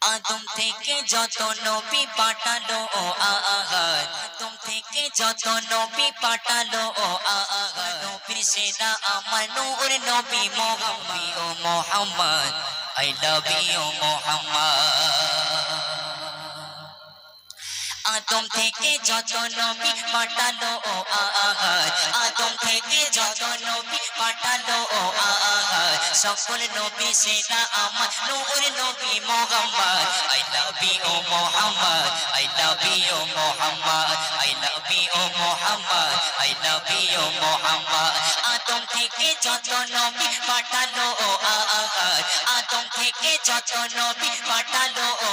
আদম থেকে যত নবী পাঠালো ও আগার, আদম থেকে যত নবী পাঠালো ও আগার, নবীর সেনা আমার নূর নবী মোহাম্মদ ও Mohammad, I love you Mohammad. Adam থেকে যত নবী পাঠালো ও আগার, আদম থেকে যত নবী পাঠালো ও আগার, সকল নবী সেনা আমার নূর নবী Mohammad, I love you Mohammad, I love you Mohammad, I love you Mohammad, I love you Mohammad. Adam থেকে যত নবী পাঠালো ও আগার, আদম থেকে যত নবী পাঠালো ও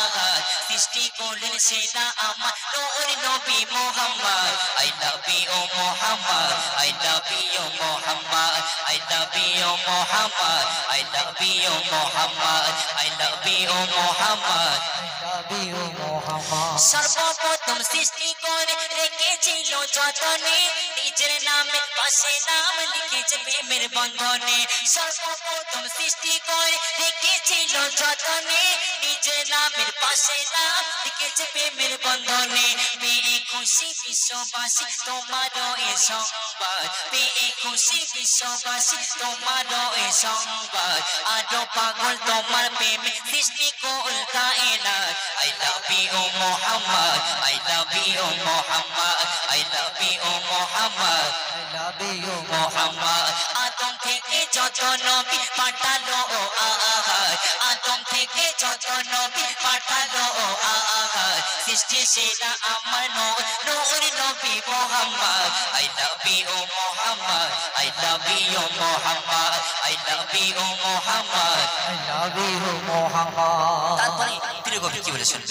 আগার, সৃষ্টি করলেন সেনা আমার নূর নবী Mohammad, I love you Mohammad, I love you Mohammad, I love you Mohammad, I love you Mohammad, I love you Mohammad. সর্বপ্রথম সৃষ্টি করে রেখেছিল যতনে, নিজের নামে পাশে নাম লিখেছে প্রেমের বন্ধনে। সর্বপ্রথম সৃষ্টি করে রেখেছিল যতনে, নিজের নামের পাশে নাম লিখেছে প্রেমের বন্ধনে। পেয়ে খুশি বিশ্ববাসী তোমারও এ সংবাদ, পেয়ে খুশি বিশ্ববাসী তোমারও এ সংবাদ, আরো পাগল তোমার প্রেমে সৃষ্টি কুল কায়নাত। I love you Muhammad, I love you Muhammad, I love you Muhammad, I love you Muhammad। আদম থেকে যত নবী পাঠালো ও আগার, আদম থেকে যত নবী পাঠালো ও আগার, সৃষ্টি সেনা আমার নূর নবী Mohammad, I love you Muhammad, I love you Muhammad, I love you Muhammad, I love you Muhammad। তারপরে প্রিয় কবি কি বলেছেন?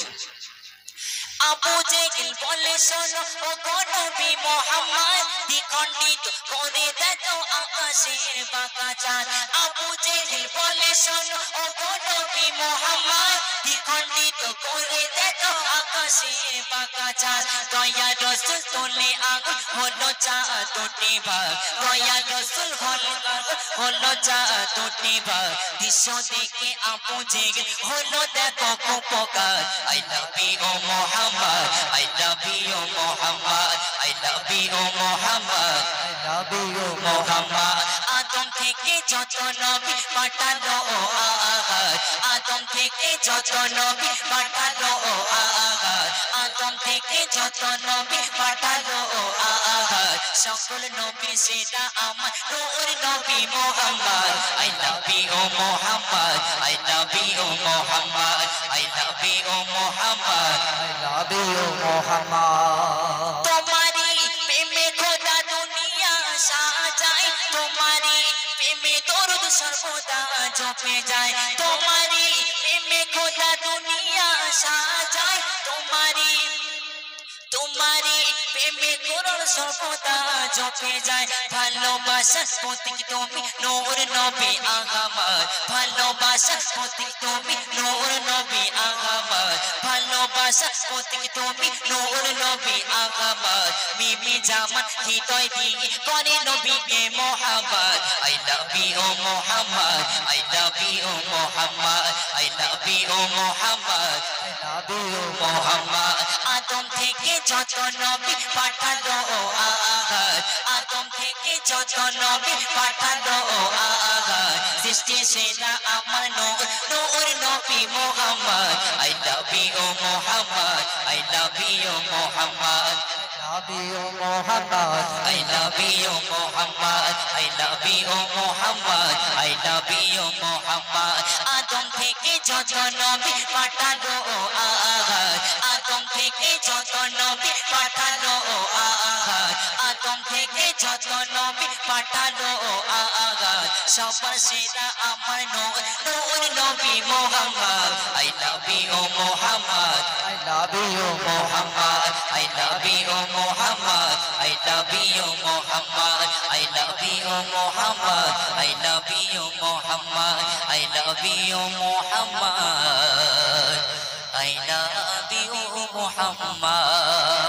আবু জেহেল বলে শোনো ও গো নবী মোহাম্মদ, দ্বিখণ্ডিত করে দেখো আকাশের বাঁকা চাঁদ। আবু জেহেল বলে শোনো ও গো নবী মোহাম্মদ, দ্বিখণ্ডিত করে দেখো আকাশের বাঁকা চাঁদ। দয়া রসুল তোলে আগুন হলো চাঁদ দুটি ভাগ, দয়া রসুল হলো চাঁদ দুটি ভাগ। দৃশ্য দেখে আবু জেহেল হলো দেখো কুপকার। I love you Muhammad, I love you Muhammad, I love you Muhammad, I love you Muhammad। আদম থেকে যত নবী পাঠালো ও আগার, আদম থেকে যত নবী পাঠালো ও আগার, আদম থেকে যত নবী পাঠালো ও আগার, সকল নবী সেটা আমার নূর নবী Mohammad, I love you Muhammad, I love you Muhammad, I love you Muhammad, I love you Muhammad। তোমারি প্রেমে খোদা দুনিয়া সাজায়, তোমারি প্রেমে দরুদ সর্বদা জপে যায়, তোমারি প্রেমে খোদা দুনিয়া সাজায়, তোমারি প্রেমে করুণ সর্বদা জপে যায়। ভালোবাসার প্রতীক তুমি নূর নবী আগামার, ভালোবাসার প্রতীক তুমি নূর নবী আগামার, ভালোবাসার প্রতীক তুমি নূর নবী আগামার। মিমি জামান হৃদয় দিয়ে করে নবীকে Mohammad, I love you Muhammad, I love you Muhammad, I love you Muhammad, I love you Muhammad। আদম থেকে যত নবী পাঠালো ও আগার, আদম থেকে যত নবী পাঠালো ও আগার, সৃষ্টি সেনা আমার নূর নবী Mohammad, I love you Muhammad, I love you Muhammad, I love you Muhammad, I love you Muhammad, I love you Muhammad, I love you Muhammad। আদম থেকে যত নবী পাঠালো ও আগার, আদম থেকে যত নবী পাঠালো ও আগার, আদম থেকে যত নবী পাঠালো ও আগার, সবার সেরা আমার নূর নবী Mohammad, I love you Muhammad, I love you Muhammad, I love you Muhammad, I love you Muhammad, I love you Muhammad, I love you Muhammad, I love you Muhammad, I love you Muhammad।